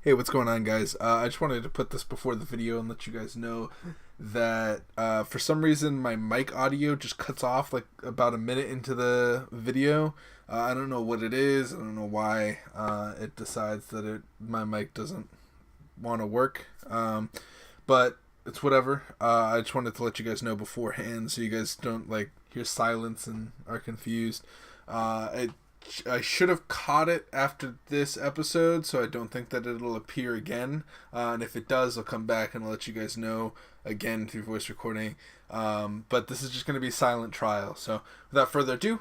Hey, what's going on, guys? I just wanted to put this before the video and let you guys know that for some reason my mic audio just cuts off like about a minute into the video. I don't know what it is. I don't know why it decides that my mic doesn't want to work. But it's whatever. I just wanted to let you guys know beforehand so you guys don't like hear silence and are confused. I should have caught it after this episode, so I don't think that it'll appear again. And if it does, I'll come back and I'll let you guys know again through voice recording. But this is just going to be silent trial. So without further ado,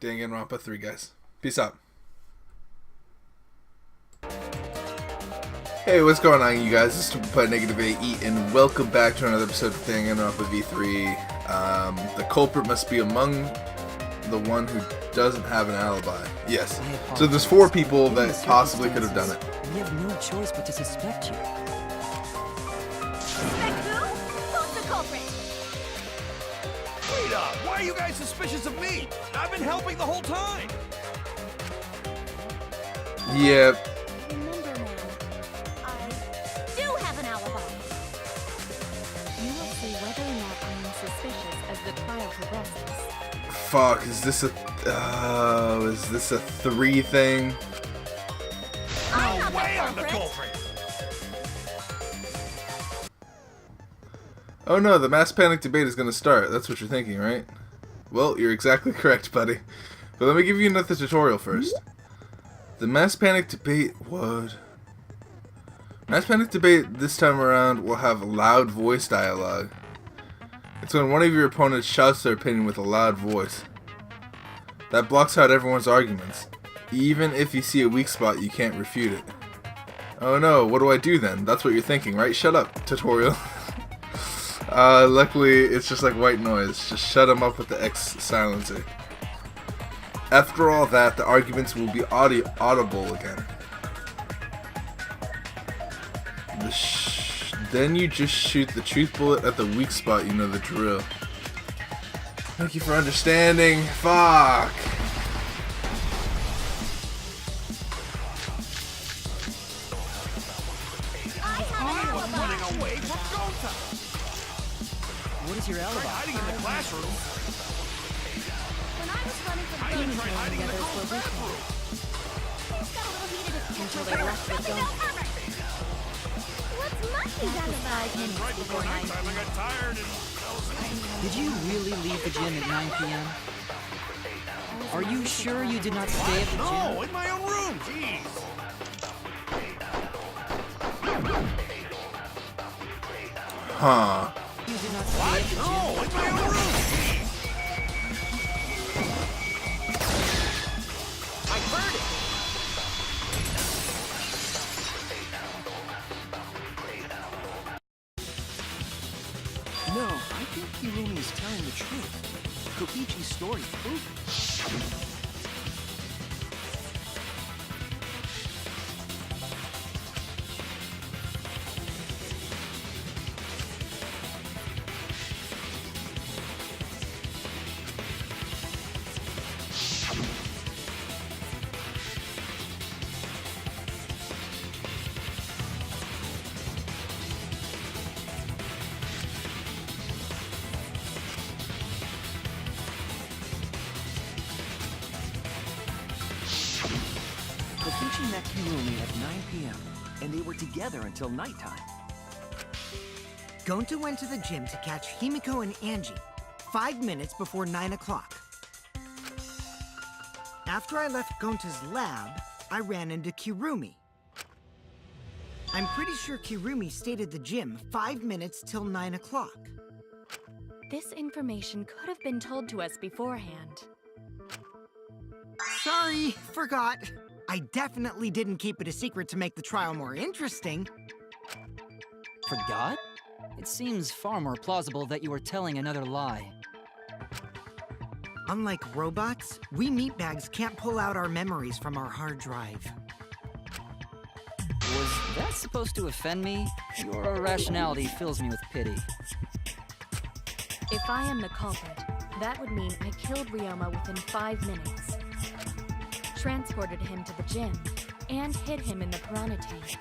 Danganronpa 3, guys. Peace out. Hey, what's going on, you guys? This is NegativeAE, and welcome back to another episode of Danganronpa V3. The culprit must be among the one who doesn't have an alibi. Yes. So there's 4 people that possibly could have done it. We have no choice but to suspect you. Suspect who? Who's the culprit? Wait up! Why are you guys suspicious of me? I've been helping the whole time! Yeah. Remember, man, I do have an alibi. You will see whether or not I am suspicious as the trial progresses. Fuck, is this a 3 thing? I'm Way not I'm the the culprit. culprit! Oh no, the mass panic debate is gonna start. That's what you're thinking, right? Well, you're exactly correct, buddy. But let me give you another tutorial first. The mass panic debate, what? Mass panic debate this time around will have loud voice dialogue. It's when one of your opponents shouts their opinion with a loud voice. That blocks out everyone's arguments. Even if you see a weak spot, you can't refute it. Oh no, what do I do then? That's what you're thinking, right? Shut up, tutorial. Luckily, it's just like white noise. Just shut them up with the X silencer. After all that, the arguments will be audible again. Then you just shoot the truth bullet at the weak spot, you know the drill. Thank you for understanding. Fuck. I'm running away from Gota! What is your Tried alibi? hiding in the classroom! When I was running from I even tried hiding in the girls' bathroom! things got a little heated at the Until they left the dome. What's Monkey's alibi? Right before nighttime, I got tired and fell asleep. Did you really leave the gym at 9 p.m.? Are you sure you did not stay at the gym? No, in my own room! Jeez! Huh. You did not stay at the gym? No, in my own room! Jeez! I heard it! No, I think Hirumi is telling the truth. Kokichi's story proved it. Kokichi met Hirumi at 9 p.m., and they were together until nighttime. Gonta went to the gym to catch Himiko and Angie 5 minutes before 9 o'clock. After I left Gonta's lab, I ran into Kirumi. I'm pretty sure Kirumi stayed at the gym 5 minutes till 9 o'clock. This information could have been told to us beforehand. Sorry, forgot. I definitely didn't keep it a secret to make the trial more interesting. Forgot? It seems far more plausible that you were telling another lie. Unlike robots, we meatbags can't pull out our memories from our hard drive. Was that supposed to offend me? Your irrationality fills me with pity. If I am the culprit, that would mean I killed Ryoma within 5 minutes, transported him to the gym, and hid him in the piranha tank.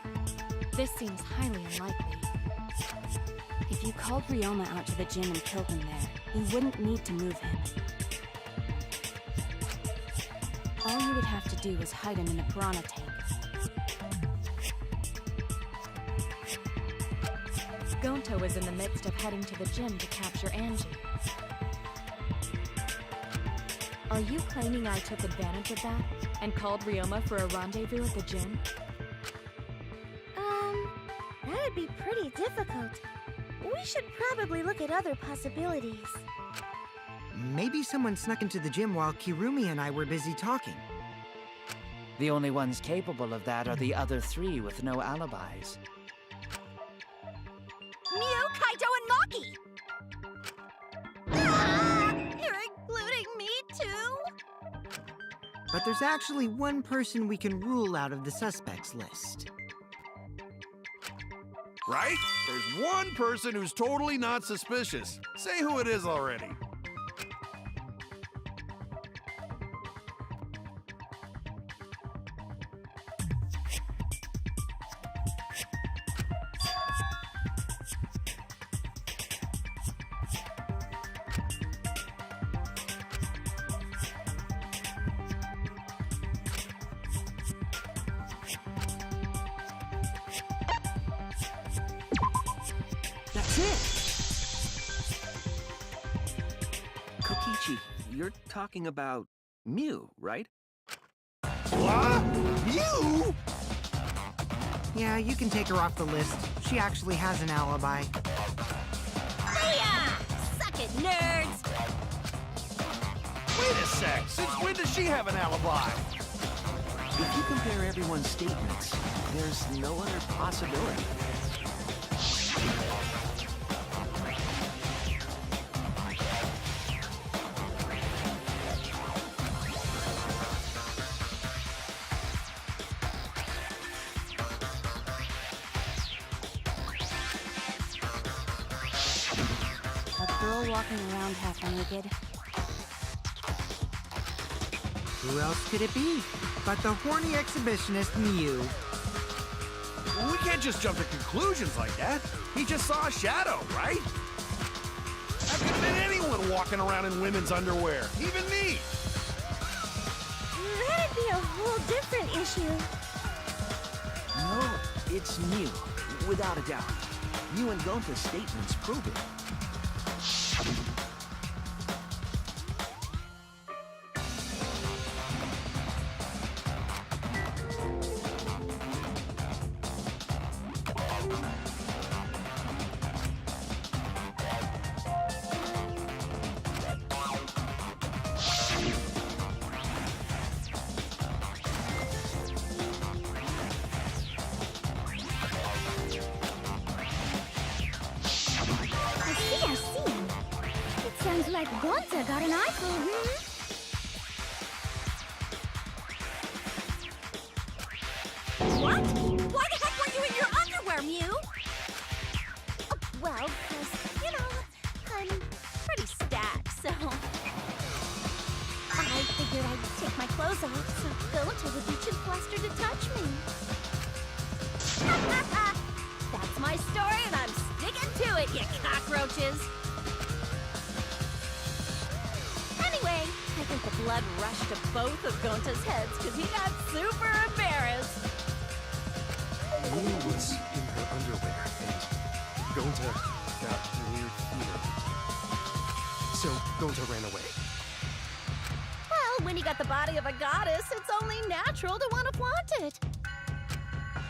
This seems highly unlikely. If you called Ryoma out to the gym and killed him there, you wouldn't need to move him. All you would have to do is hide him in the piranha tank. Gonta was in the midst of heading to the gym to capture Angie. Are you claiming I took advantage of that and called Ryoma for a rendezvous at the gym? That'd be pretty difficult. We should probably look at other possibilities. Maybe someone snuck into the gym while Kirumi and I were busy talking. The only ones capable of that are the other three with no alibis. Mew, Kaito, and Maki! Ah, you're including me too? But there's actually one person we can rule out of the suspects list. Right? There's one person who's totally not suspicious. Say who it is already. That's it! Kokichi, you're talking about Mew, right? What? You? Yeah, you can take her off the list. She actually has an alibi. Yeah! Suck it, nerds! Wait a sec. Since when does she have an alibi? If you compare everyone's statements, there's no other possibility. A girl walking around half naked. Who else could it be but the horny exhibitionist Mew? We can't just jump to conclusions like that. He just saw a shadow, right? That could have been anyone walking around in women's underwear, even me. That'd be a whole different issue. No, it's Mew, without a doubt. Mew and Gonta's statements prove it. I see. It sounds like Gonta got an eyeful, What? Why the heck were you in your underwear, Mew? Well, because, I'm pretty stacked, so... I figured I'd take my clothes off so Gonta would be too flustered to touch me. That's my story, and I'm sticking to it, you cockroaches! Anyway, I think the blood rushed to both of Gonta's heads because he got super embarrassed. Mew was in her underwear, and Gonta got a weird feeling. So Gonta ran away. Well, when you got the body of a goddess, it's only natural to want to flaunt it.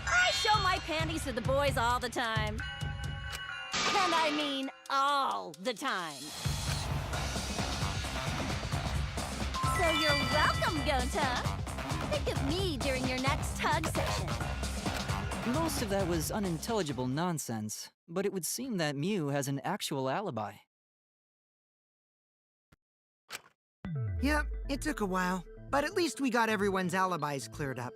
I show my panties to the boys all the time. And I mean all the time. So you're welcome, Gonta. Think of me during your next tug session. Most of that was unintelligible nonsense, but it would seem that Mew has an actual alibi. Yep, it took a while, but at least we got everyone's alibis cleared up.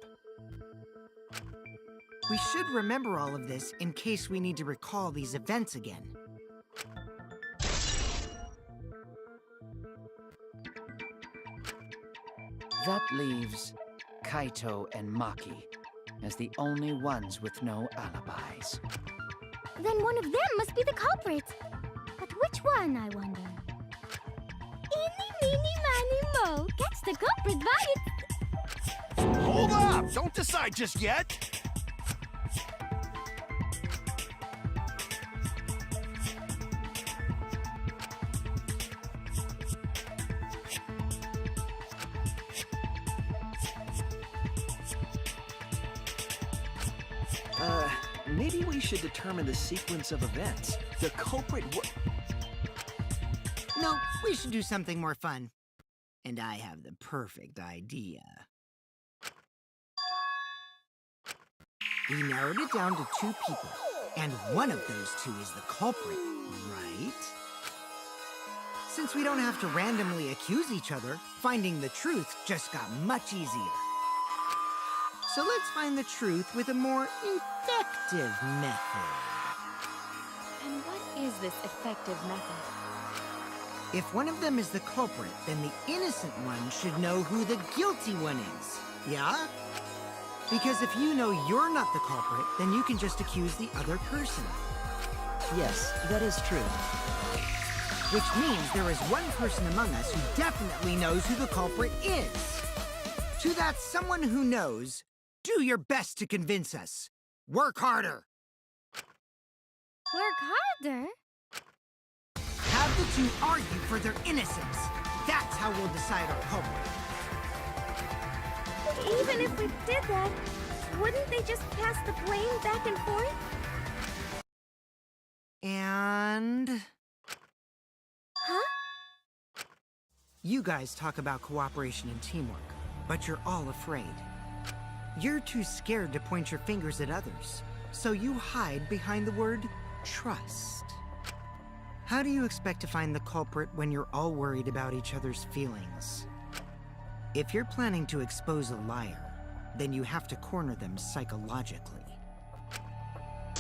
We should remember all of this in case we need to recall these events again. That leaves Kaito and Maki. as the only ones with no alibis. Then one of them must be the culprit. But which one, I wonder? Eeny, meeny, miny, mo. Catch the culprit by its... Hold up! Don't decide just yet! Maybe we should determine the sequence of events. The culprit No, we should do something more fun. And I have the perfect idea. We narrowed it down to 2 people, and one of those 2 is the culprit, right? Since we don't have to randomly accuse each other, finding the truth just got much easier. So let's find the truth with a more effective method. And what is this effective method? If one of them is the culprit, then the innocent one should know who the guilty one is. Yeah? Because if you know you're not the culprit, then you can just accuse the other person. Yes, that is true. Which means there is one person among us who definitely knows who the culprit is. To that someone who knows, do your best to convince us. Work harder. Work harder? Have the 2 argue for their innocence. That's how we'll decide our culprit. Even if we did that, wouldn't they just pass the blame back and forth? And... Huh? You guys talk about cooperation and teamwork, but you're all afraid. You're too scared to point your fingers at others, so you hide behind the word trust. How do you expect to find the culprit when you're all worried about each other's feelings? If you're planning to expose a liar, then you have to corner them psychologically.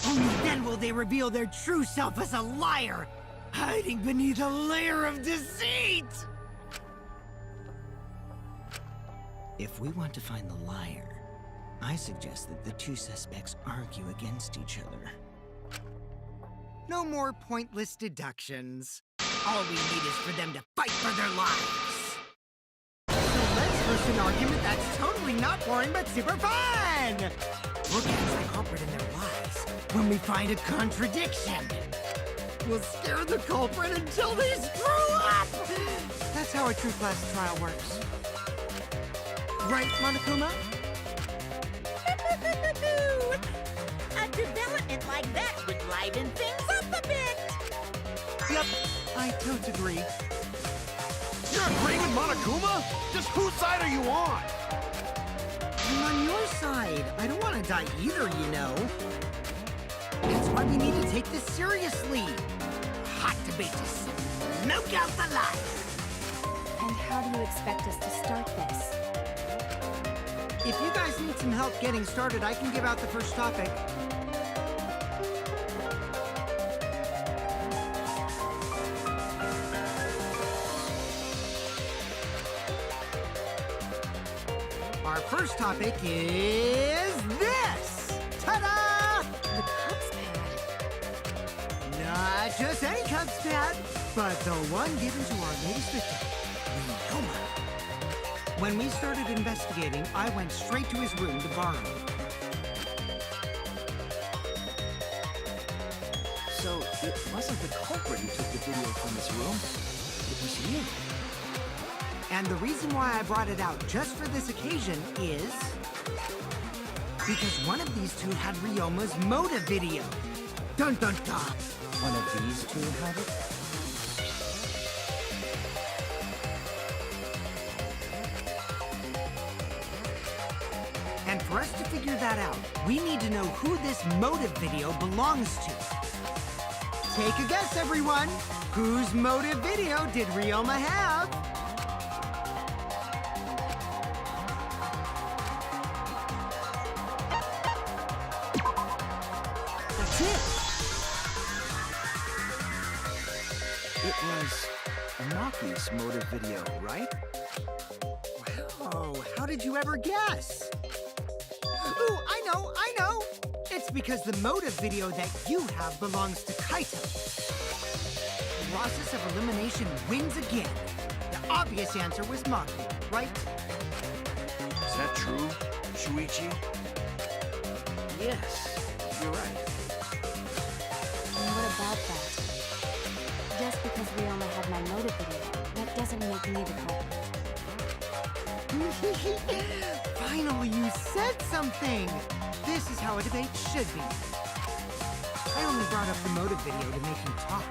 Only then will they reveal their true self as a liar, hiding beneath a layer of deceit! If we want to find the liar, I suggest that the 2 suspects argue against each other. No more pointless deductions. All we need is for them to fight for their lives. So let's first an argument that's totally not boring but super fun! We'll catch the culprit in their lies when we find a contradiction. We'll scare the culprit until they screw up! That's how a true class trial works. Right, Monokuma? A development like that would liven things up a bit. Yep, I don't agree. You're agreeing with Monokuma? Just whose side are you on? I'm on your side. I don't want to die either, you know. That's why we need to take this seriously. Hot debate to smoke out the light. And how do you expect us to start this? If you guys need some help getting started, I can give out the first topic. Our first topic is this! Ta-da! The Cubs pad. Not just any Cubs pad, but the one given to our latest victim, Ryoma. When we started investigating, I went straight to his room to borrow it. So, it wasn't the culprit who took the video from his room. It was you. And the reason why I brought it out just for this occasion is... because one of these 2 had Ryoma's motive video. Dun dun dun! One of these 2 had it? And for us to figure that out, we need to know who this motive video belongs to. Take a guess, everyone! Whose motive video did Ryoma have? That's it! It was Maki's motive video, right? Wow, how did you ever guess? Ooh, I know! It's because the motive video that you have belongs to Kaito. The process of elimination wins again. The obvious answer was Maki, right? Is that true, Shuichi? Yes, you're right. And what about that? Just because we only had my motive video, that doesn't make me the culprit. Finally, you said something! This is how a debate should be. I only brought up the motive video to make you talk.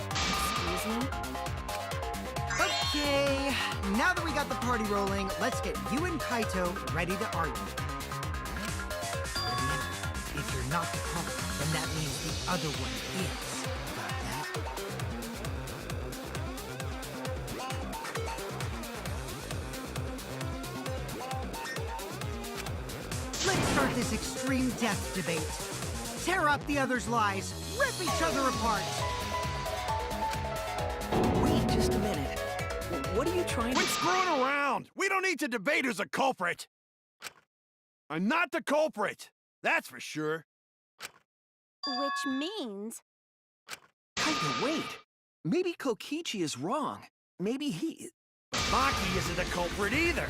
Excuse me? Okay, now that we got the party rolling, let's get you and Kaito ready to argue. Remember, if you're not the culprit, then that means the other one is. Got that? Let's start this extreme death debate. Tear up the other's lies, rip each other apart. Wait just a minute. What are you trying to... Quit screwing around! We don't need to debate who's a culprit! I'm not the culprit! That's for sure. Which means... Kaito, wait. Maybe Kokichi is wrong. Maybe he... Maki isn't a culprit either!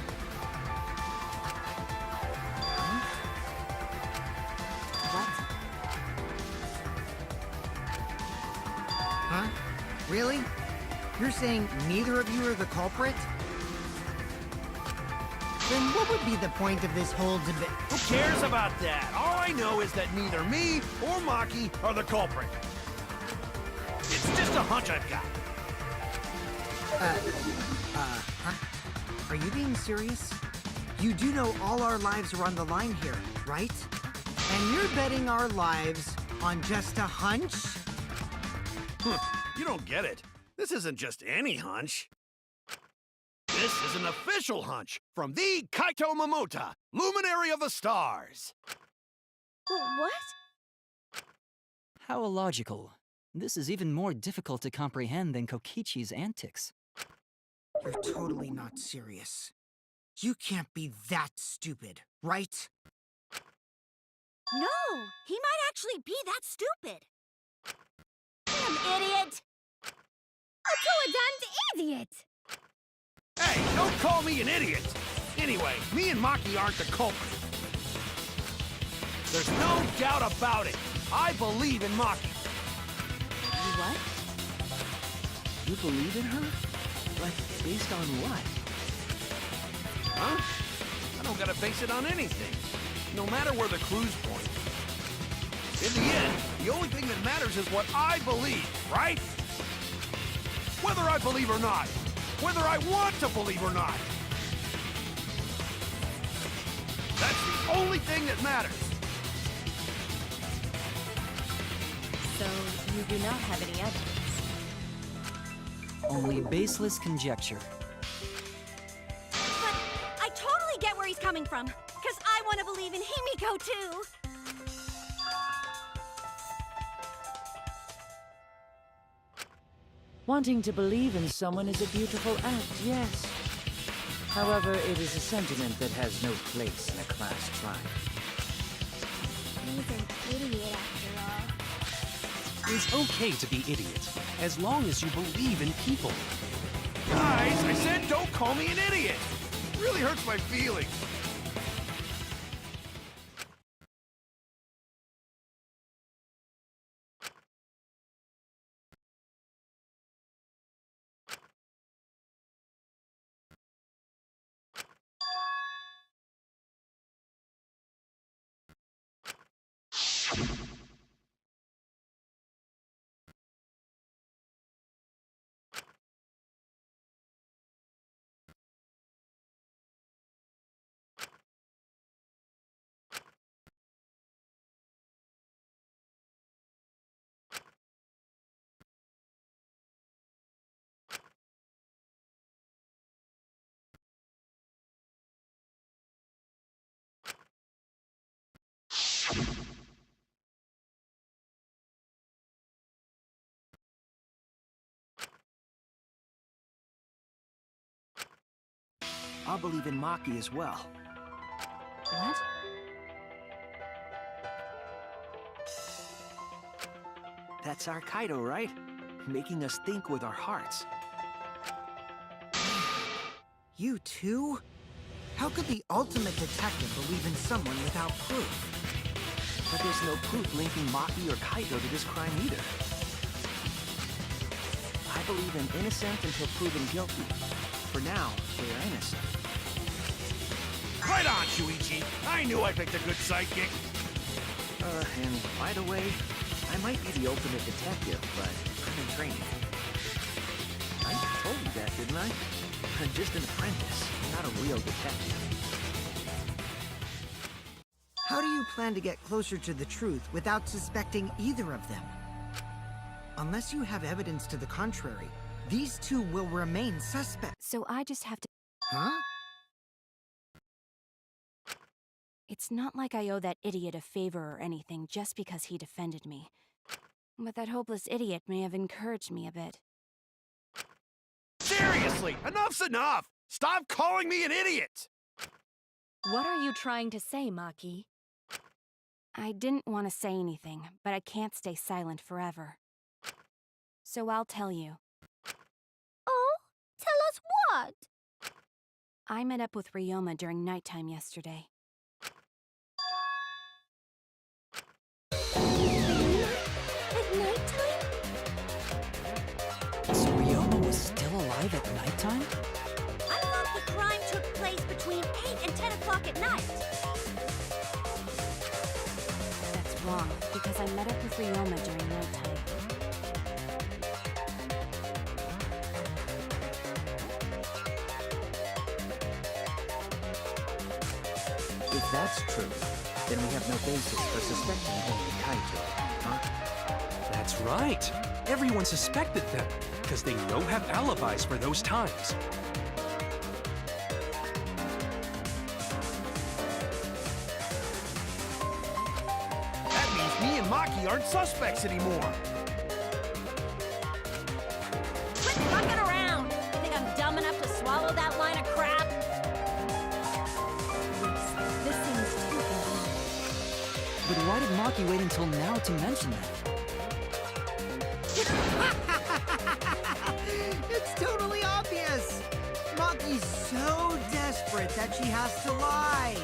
Huh? Really? You're saying neither of you are the culprit? Then what would be the point of this whole debate? Who cares about that? All I know is that neither me or Maki are the culprit. It's just a hunch I've got. Are you being serious? You do know all our lives are on the line here, right? And you're betting our lives on just a hunch? You don't get it. This isn't just any hunch. This is an official hunch from the Kaito Momota, Luminary of the Stars. What? How illogical. This is even more difficult to comprehend than Kokichi's antics. You're totally not serious. You can't be that stupid, right? No, he might actually be that stupid. Damn idiot! A damned idiot! Hey, don't call me an idiot! Anyway, me and Maki aren't the culprit. There's no doubt about it. I believe in Maki. You what? You believe in her? Like, based on what? Huh? I don't gotta base it on anything. No matter where the clues point. In the end, the only thing that matters is what I believe, right? Whether I believe or not. Whether I want to believe or not. That's the only thing that matters. So, you do not have any evidence? Only baseless conjecture. But I totally get where he's coming from. Because I want to believe in Himiko, too. Wanting to believe in someone is a beautiful act, yes. However, it is a sentiment that has no place in a class trial. He's an idiot after all. It's okay to be idiot, as long as you believe in people. Guys, I said don't call me an idiot. It really hurts my feelings. I'll believe in Maki as well. What? That's our Kaido, right? Making us think with our hearts. You too? How could the ultimate detective believe in someone without proof? But there's no proof linking Maki or Kaido to this crime either. I believe in innocent until proven guilty. For now, we're innocent. Right on, Shuichi. I knew I picked a good sidekick. And by the way, I might be the ultimate detective, but I'm in training. I told you that, didn't I? I'm just an apprentice, not a real detective. How do you plan to get closer to the truth without suspecting either of them? Unless you have evidence to the contrary, these two will remain suspects. So I just have to... Huh? It's not like I owe that idiot a favor or anything just because he defended me. But that hopeless idiot may have encouraged me a bit. Seriously, enough's enough! Stop calling me an idiot! What are you trying to say, Maki? I didn't want to say anything, but I can't stay silent forever. So I'll tell you. Oh, tell us what? I met up with Ryoma during nighttime yesterday. At nighttime? So Ryoma was still alive at nighttime? I thought the crime took place between 8 and 10 o'clock at night. That's wrong, because I met up with Ryoma during nighttime. If that's true, then we have no basis for suspecting only Kaito, huh? That's right. Everyone suspected them, because they no have alibis for those times. That means me and Maki aren't suspects anymore. Quit fucking around! You think I'm dumb enough to swallow that line of crap? This seems too convenient. But why did Maki wait until now to mention that? It's totally obvious! Maki's so desperate that she has to lie!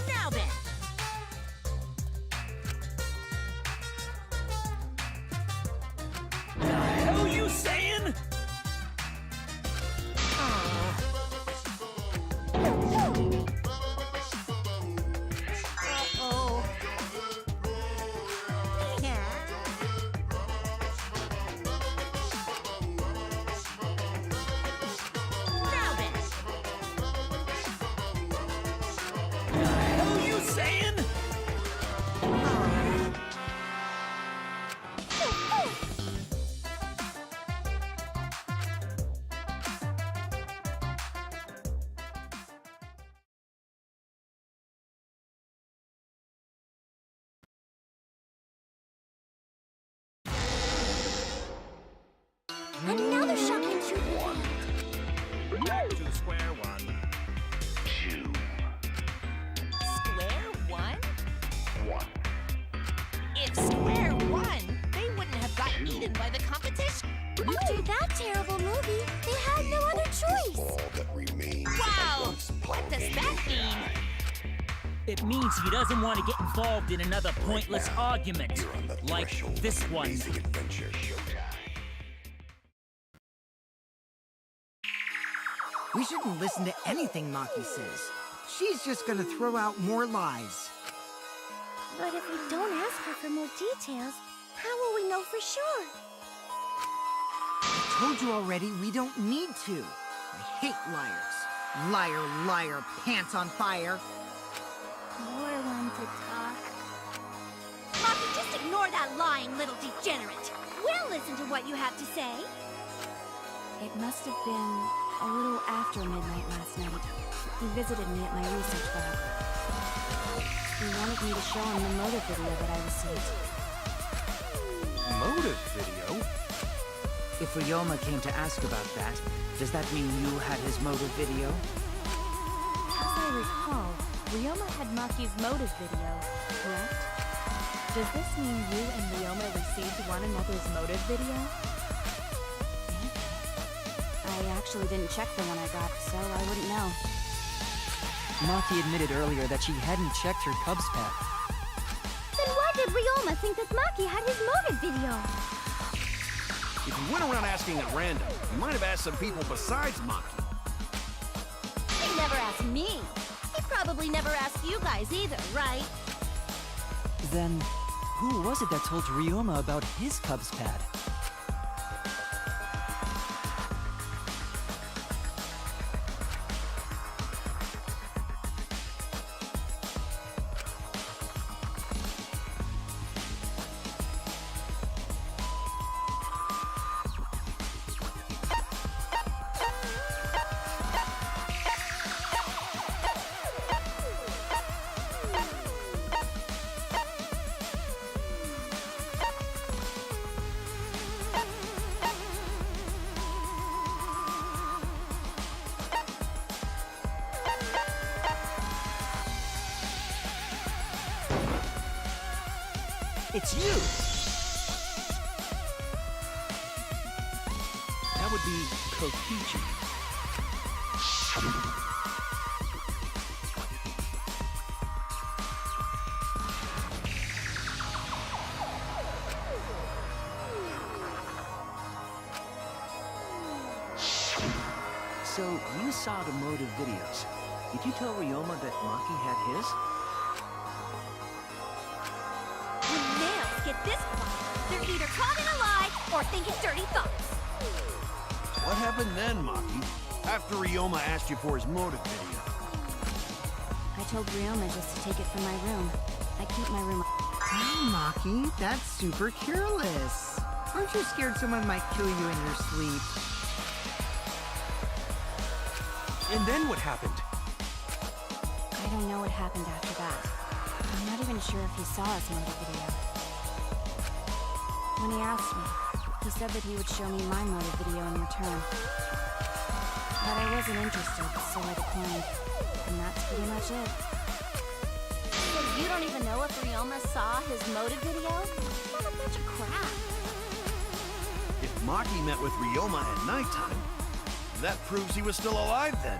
Now then! The hell you saying? Uh-oh. Yeah. Now then! The hell you saying? Another shocking truth. Back to square one. Square one? If square one, they wouldn't have got eaten by the competition. After that terrible movie, they had no other choice. Wow! What does that mean? It means he doesn't want to get involved in another pointless argument, like this one. We shouldn't listen to anything Maki says. She's just gonna throw out more lies. But if we don't ask her for more details, how will we know for sure? I told you already, we don't need to. I hate liars. Liar, liar, pants on fire. More one to talk. Maki, just ignore that lying little degenerate. We'll listen to what you have to say. It must have been a little after midnight last night. He visited me at my research lab. He wanted me to show him the motive video that I received. Motive video? If Ryoma came to ask about that, does that mean you had his motive video? As I recall, Ryoma had Maki's motive video, correct? Does this mean you and Ryoma received one another's motive video? I actually didn't check the one I got, so I wouldn't know. Maki admitted earlier that she hadn't checked her Cubs pad. Then why did Ryoma think that Maki had his motive video? If you went around asking at random, you might have asked some people besides Maki. He never asked me. He probably never asked you guys either, right? Then, who was it that told Ryoma about his Cubs pad? It's you! That would be Kokichi. So, you saw the motive videos. Did you tell Ryoma that Maki had his? When males get this far, they're either caught in a lie or thinking dirty thoughts. What happened then, Maki? After Ryoma asked you for his motive video? I told Ryoma just to take it from my room. I keep my room. Oh, Maki, that's super careless. Aren't you scared someone might kill you in your sleep? And then what happened? I don't know what happened after that. I'm not even sure if he saw his motive video. When he asked me, he said that he would show me my motive video in return. But I wasn't interested, so I declined. And that's pretty much it. So you don't even know if Ryoma saw his motive video? What a bunch of crap. If Maki met with Ryoma at nighttime, that proves he was still alive then.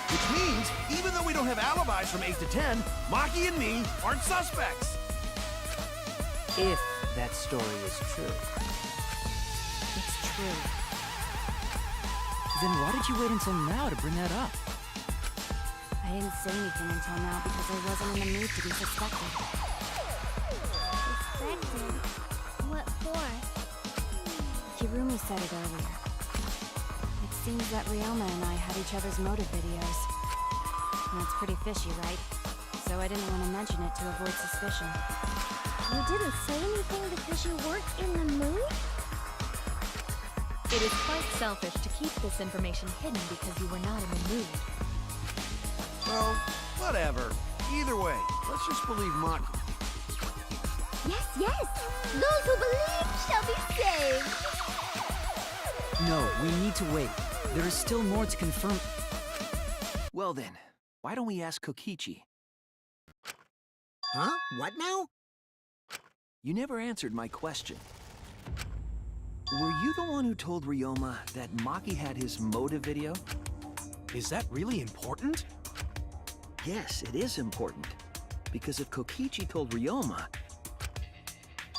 Which means, even though we don't have alibis from 8 to 10, Maki and me aren't suspects. If that story is true. It's true. Then why did you wait until now to bring that up? I didn't say anything until now because I wasn't in the mood to be suspected. Suspected? What for? Kirumi said it earlier. It seems that Ryoma and I had each other's motive videos. That's pretty fishy, right? So I didn't want to mention it to avoid suspicion. You didn't say anything because you weren't in the mood? It is quite selfish to keep this information hidden because you were not in the mood. Well, whatever. Either way, let's just believe Maki. Yes, yes! Those who believe shall be saved! No, we need to wait. There is still more to confirm. Well then, why don't we ask Kokichi? Huh? What now? You never answered my question. Were you the one who told Ryoma that Maki had his motive video? Is that really important? Yes, it is important. Because if Kokichi told Ryoma,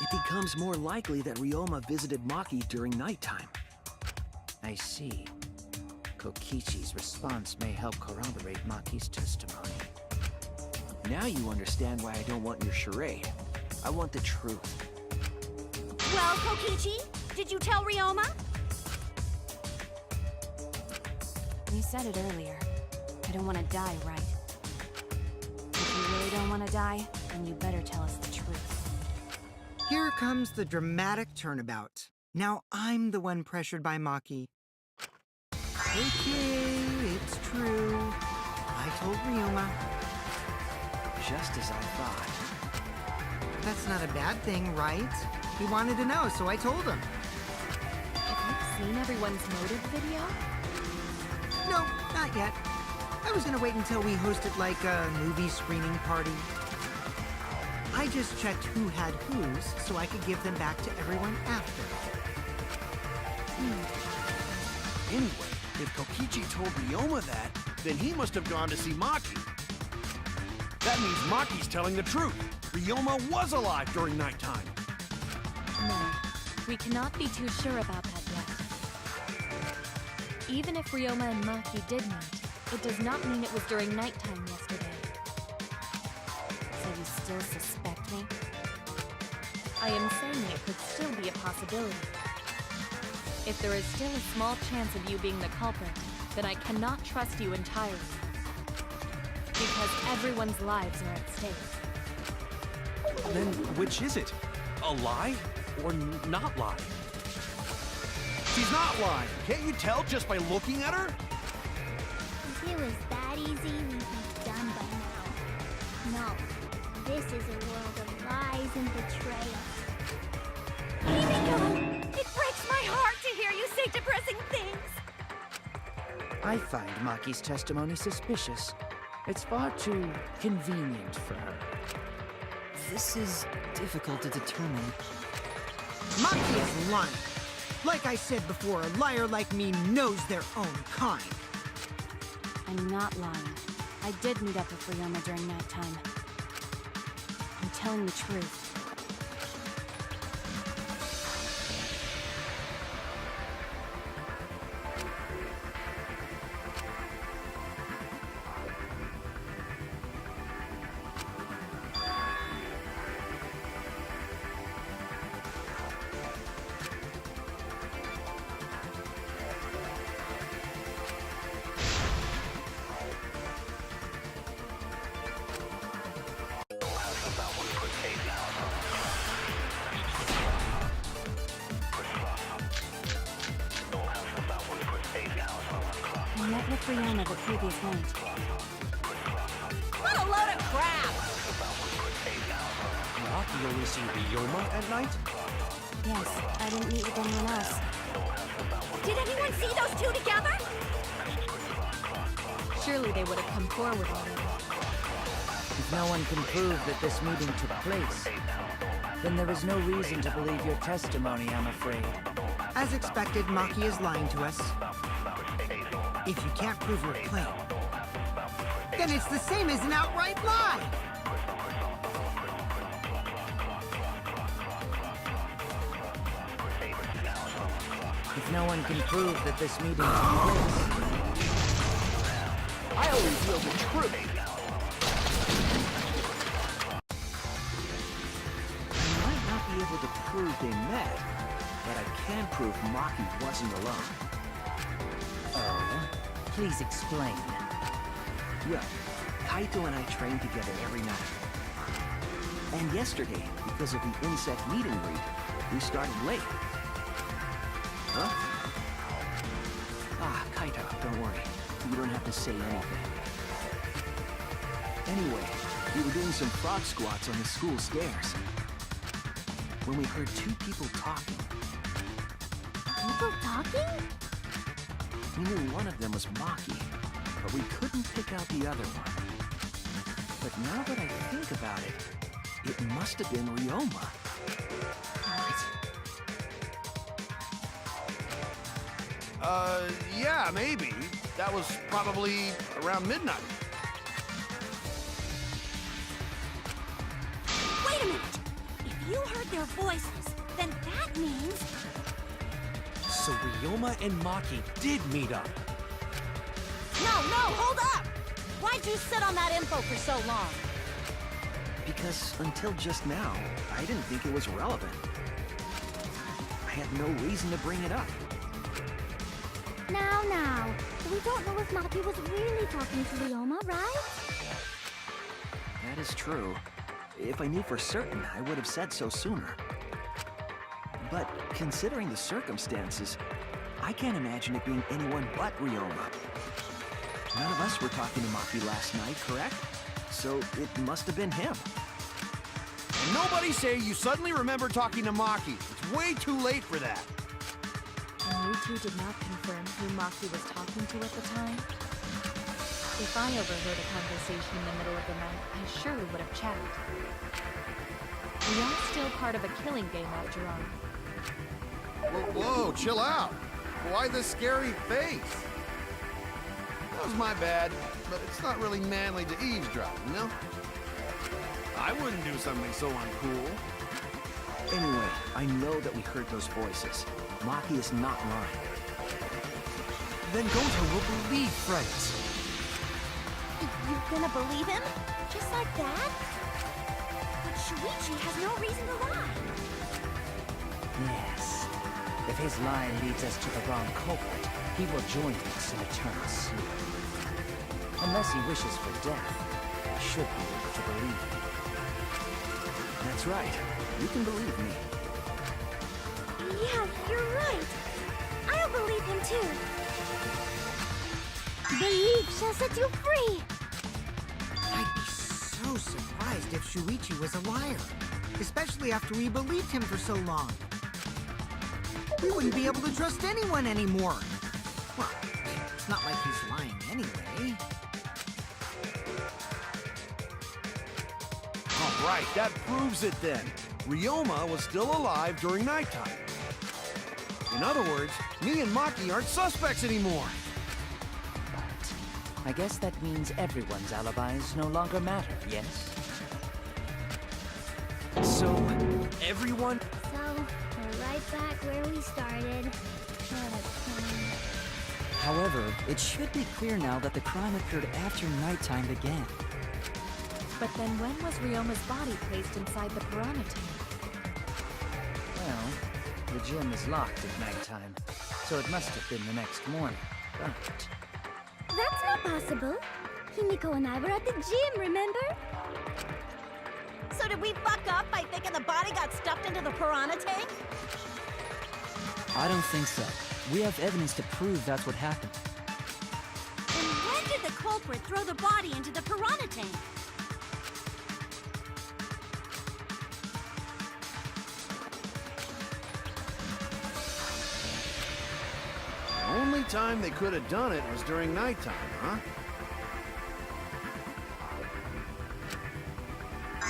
it becomes more likely that Ryoma visited Maki during nighttime. I see. Kokichi's response may help corroborate Maki's testimony. Now you understand why I don't want your charade. I want the truth. Well, Kokichi, did you tell Ryoma? You said it earlier. I don't want to die, right? If you really don't want to die, then you better tell us the truth. Here comes the dramatic turnabout. Now I'm the one pressured by Maki. Okay, it's true. I told Ryoma. Just as I thought. That's not a bad thing, right? He wanted to know, so I told him. Have you seen everyone's motive video? No, not yet. I was gonna wait until we hosted like a movie screening party. I just checked who had whose so I could give them back to everyone after. Anyway, if Kokichi told Ryoma that, then he must have gone to see Maki. That means Maki's telling the truth. Ryoma was alive during nighttime. No, we cannot be too sure about that yet. Even if Ryoma and Maki did meet, it does not mean it was during nighttime yesterday. So you still suspect me? I am saying it could still be a possibility. If there is still a small chance of you being the culprit, then I cannot trust you entirely. Because everyone's lives are at stake. Then which is it? A lie or not lie? She's not lying. Can't you tell just by looking at her? If it was that easy, we'd be done by now. No, this is a world of lies and betrayal. Himiko! It breaks my heart to hear you say depressing things! I find Maki's testimony suspicious. It's far too convenient for her. This is difficult to determine. Maki is lying. Like I said before, a liar like me knows their own kind. I'm not lying. I did meet up with Ryoma during nighttime. I'm telling the truth. I met with Ryoma the previous night. What a load of crap! Maki only see Ryoma at night? Yes, I didn't meet with anyone else. Did anyone see those two together? Surely they would have come forward already. If no one can prove that this meeting took place, then there is no reason to believe your testimony, I'm afraid. As expected, Maki is lying to us. If you can't prove your claim, then it's the same as an outright lie! If no one can prove that this meeting took place, I only feel the truth. I might not be able to prove they met, but I can prove Maki wasn't alone. oh, please explain. Well, Kaito and I train together every night. And yesterday, because of the insect meet and greet, we started late. Huh? Ah, Kaito, don't worry. You don't have to say anything. Anyway, we were doing some frog squats on the school stairs when we heard two people talking. People talking? We knew one of them was Maki, but we couldn't pick out the other one. But now that I think about it, it must have been Ryoma. Yeah, maybe. That was probably around midnight. Wait a minute! If you heard their voices, then that means... So Ryoma and Maki did meet up. No, hold up! Why'd you sit on that info for so long? Because until just now, I didn't think it was relevant. I had no reason to bring it up. Now, we don't know if Maki was really talking to Ryoma, right? That is true. If I knew for certain, I would have said so sooner. But considering the circumstances, I can't imagine it being anyone but Ryoma. None of us were talking to Maki last night, correct? So it must have been him. And nobody say you suddenly remember talking to Maki. It's way too late for that. And you two did not confirm who Maki was talking to at the time? If I overheard a conversation in the middle of the night, I surely would have checked. We are still part of a killing game after all. Whoa, chill out. Why the scary face? That was my bad, but it's not really manly to eavesdrop, you know? I wouldn't do something so uncool. Anyway, I know that we heard those voices. Maki is not lying. Then Goto will believe friends. You're gonna believe him? Just like that? But Shuichi has no reason to lie. Yes. If his lie leads us to the wrong culprit, he will join us in eternal sleep. Unless he wishes for death, I should be able to believe him. That's right. You can believe me. Yeah, you're right. I'll believe him too. Belief shall set you free. I'd be so surprised if Shuichi was a liar. Especially after we believed him for so long. We wouldn't be able to trust anyone anymore. Well, it's not like he's lying anyway. All right, that proves it then. Ryoma was still alive during nighttime. In other words, me and Maki aren't suspects anymore. But I guess that means everyone's alibis no longer matter, yes? So, everyone... So, we're right back where we started. What a pain. However, it should be clear now that the crime occurred after nighttime began. But then when was Ryoma's body placed inside the piranha tank? Well, the gym is locked at nighttime, so it must have been the next morning. But That's not possible. Himiko and I were at the gym, remember? So did we fuck up by thinking the body got stuffed into the piranha tank? I don't think so. We have evidence to prove that's what happened. And when did the culprit throw the body into the piranha tank? The only time they could have done it was during nighttime, huh?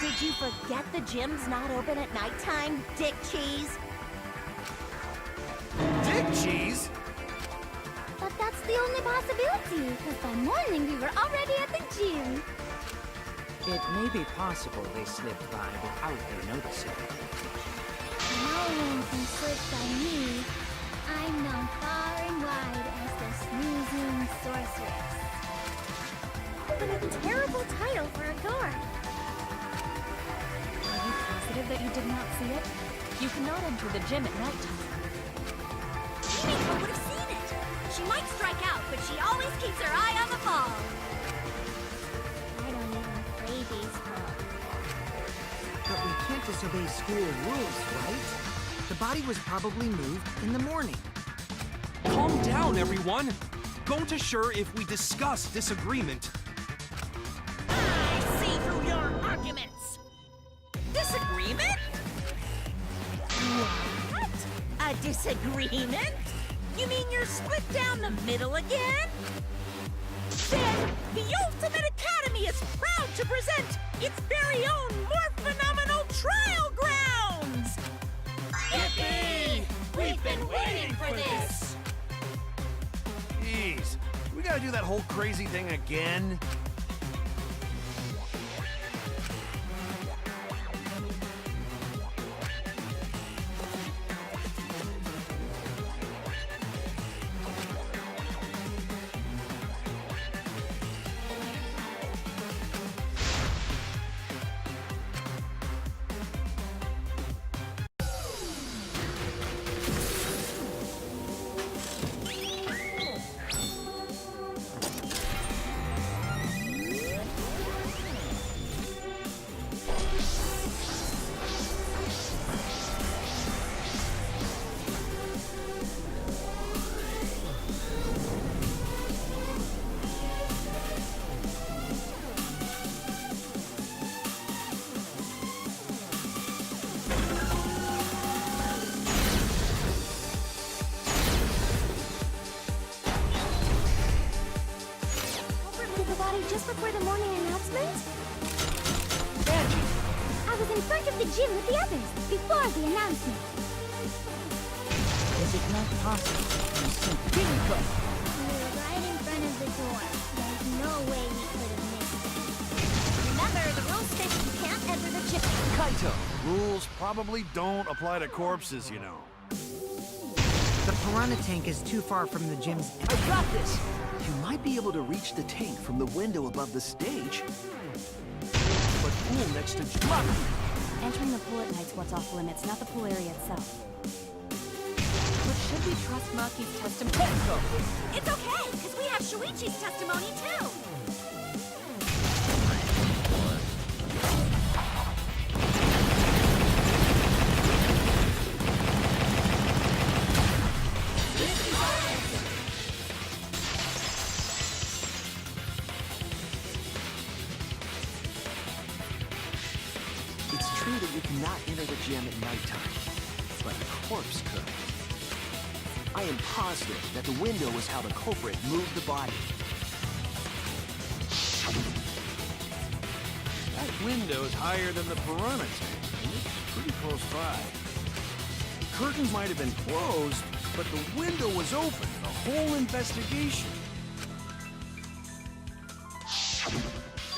Did you forget the gym's not open at nighttime, Dick Cheese? Dick cheese? But that's the only possibility, because by morning we were already at the gym. it may be possible they slipped by without me noticing. No one can slip by me. I'm known far and wide as the snoozing sorceress. What a terrible title for a guard. Are you positive that you did not see it? You cannot enter the gym at nighttime. Himiko would have seen it. She might strike out, but she always keeps her eye on the ball. I don't even play baseball. But we can't disobey school rules, right? The body was probably moved in the morning. Calm down, everyone! Goto's sure if we discuss disagreement... I see through your arguments. Disagreement? What? A disagreement? You mean you're split down the middle again? Then the Ultimate Academy is proud to present its very own more phenomenal trial grounds! Yippee! We've been waiting for this! Jeez, we gotta do that whole crazy thing again? in front of the gym with the others, before the announcement. Is it not possible to simply... We were right in front of the door. There's no way we could have missed it. Remember, the rule states you can't enter the gym. Kaito, rules probably don't apply to corpses, you know. The piranha tank is too far from the gym's... I got this! You might be able to reach the tank from the window above the stage. But pool next to... Look! Entering the pool at night's what's off limits, not the pool area itself. But should we trust Maki's testimony? It's okay, because we have Shuichi's testimony too. It's true that you cannot enter the gym at nighttime, but a corpse could. I am positive that the window is how the culprit moved the body. That window's higher than the piranha tank, and it's pretty close by. The curtains might have been closed, but the window was open the whole investigation.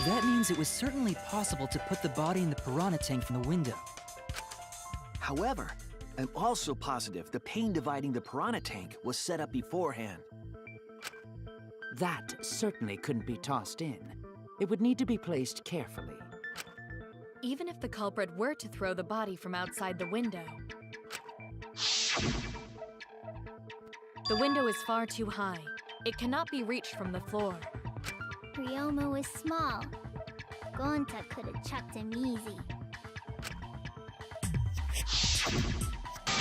That means it was certainly possible to put the body in the piranha tank from the window. However, I'm also positive the pane dividing the piranha tank was set up beforehand. That certainly couldn't be tossed in. It would need to be placed carefully. Even if the culprit were to throw the body from outside the window, the window is far too high. It cannot be reached from the floor. Ryoma was small. Gonta could have chucked him easy.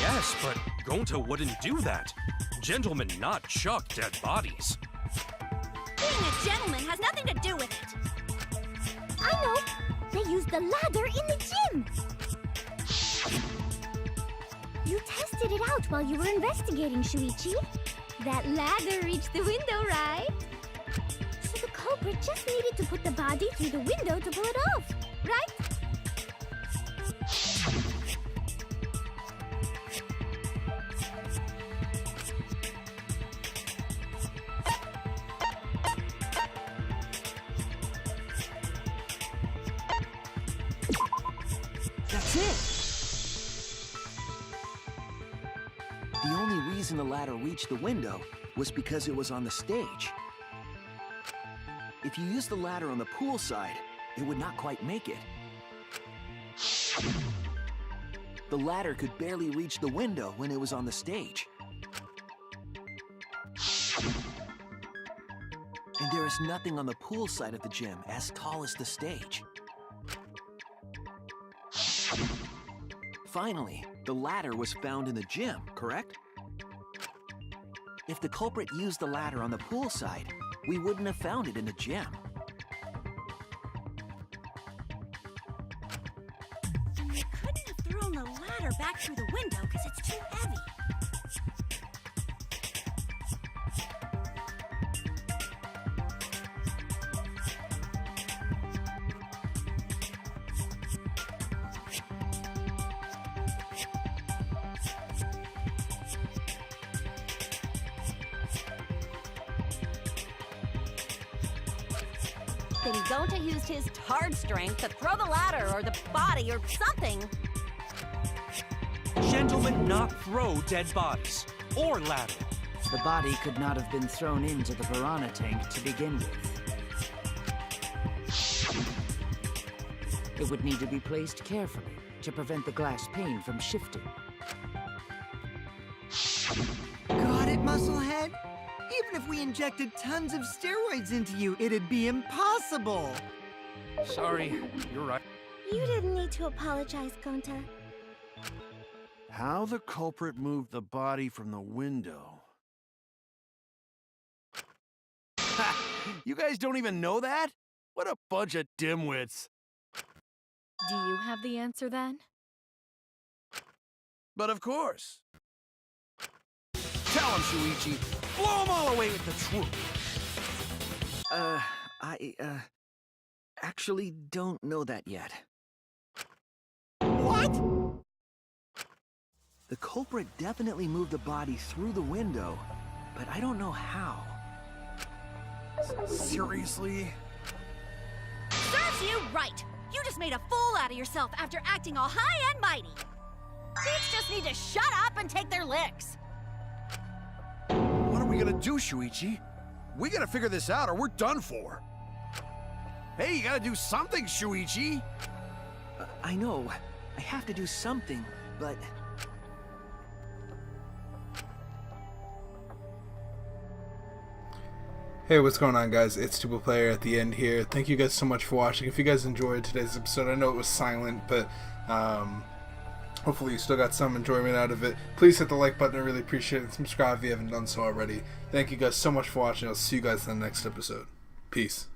Yes, but Gonta wouldn't do that. Gentlemen not chuck dead bodies. Being a gentleman has nothing to do with it. I know! They used the ladder in the gym! You tested it out while you were investigating, Shuichi. That ladder reached the window, right? So the culprit just needed to put the body through the window to pull it off, right? That's it! The only reason the ladder reached the window was because it was on the stage. If you used the ladder on the pool side, it would not quite make it. The ladder could barely reach the window when it was on the stage. And there is nothing on the pool side of the gym as tall as the stage. Finally, the ladder was found in the gym, correct? If the culprit used the ladder on the pool side, we wouldn't have found it in the gym. They couldn't have thrown the ladder back through the window because it's too heavy. Then Gonta used his hard strength to throw the ladder or the body or something. Gentlemen not throw dead bodies. Or ladder. The body could not have been thrown into the piranha tank to begin with. It would need to be placed carefully to prevent the glass pane from shifting. Got it, Musclehead? Even if we injected tons of steroids into you, it'd be impossible! Sorry, you're right. You didn't need to apologize, Gonta. How the culprit moved the body from the window. Ha! You guys don't even know that? What a bunch of dimwits. Do you have the answer then? But of course. Tell him, Shuichi. Blow him all away with the truth. I actually don't know that yet. The culprit definitely moved the body through the window, but I don't know how. Seriously? Serves you right! You just made a fool out of yourself after acting all high and mighty! Kids just need to shut up and take their licks! What are we gonna do, Shuichi? We gotta figure this out or we're done for. Hey, you gotta do something, Shuichi! I know. I have to do something, but... Hey, what's going on, guys? It's TublePlayer at the end here. Thank you guys so much for watching. If you guys enjoyed today's episode, I know it was silent, but hopefully you still got some enjoyment out of it. Please hit the like button. I really appreciate it. And subscribe if you haven't done so already. Thank you guys so much for watching. I'll see you guys in the next episode. Peace.